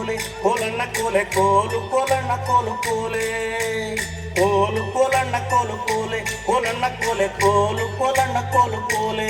ಕೋಲೆ ಕೋಲಣ್ಣ ಕೋಲೆ ಕೋಲು ಕೋಲಣ್ಣ ಕೋಲು ಕೋಲೆ ಕೋಲು ಕೋಲಣ್ಣ ಕೋಲು ಕೋಲೆ ಕೋಲಣ್ಣ ಕೋಲೆ ಕೋಲು ಕೋಲಣ್ಣ ಕೋಲು ಕೋಲೆ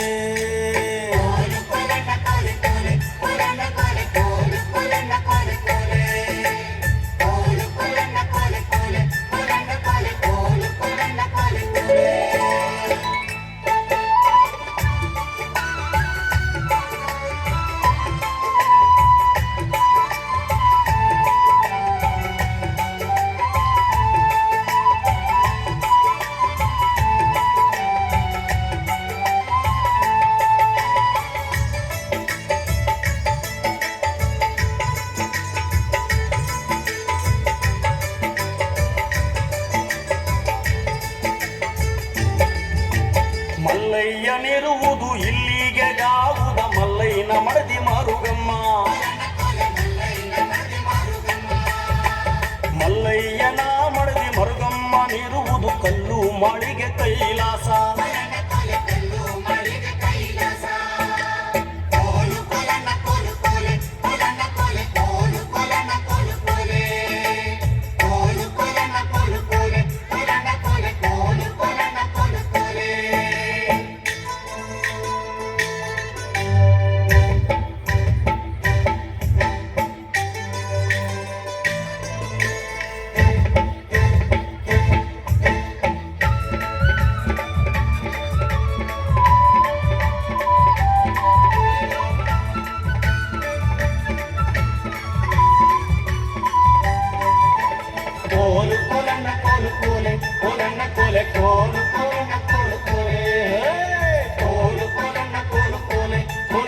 ಮಲ್ಲಯ್ಯನಿರುವುದು ಇಲ್ಲಿಗೆ ಗಾವುದ ಮಲ್ಲಯ್ಯನ ಮಡದಿ ಮಾರುಗಮ್ಮ ಮಲ್ಲಯ್ಯನ ಮಡದಿ ಮರುಗಮ್ಮನಿರುವುದು ಕಲ್ಲು ಮಾಳಿಗೆ ಕೈಲಾಸ ಕೋಲು ಕೋಲಣ್ಣ ಕೋಲು ಕೋಲೆ ಕೋಲಣ್ಣ ಕೋಲೆ ಕೋಲು ಕೋಲಣ್ಣ ಕೋಲು ಕೋಲೆ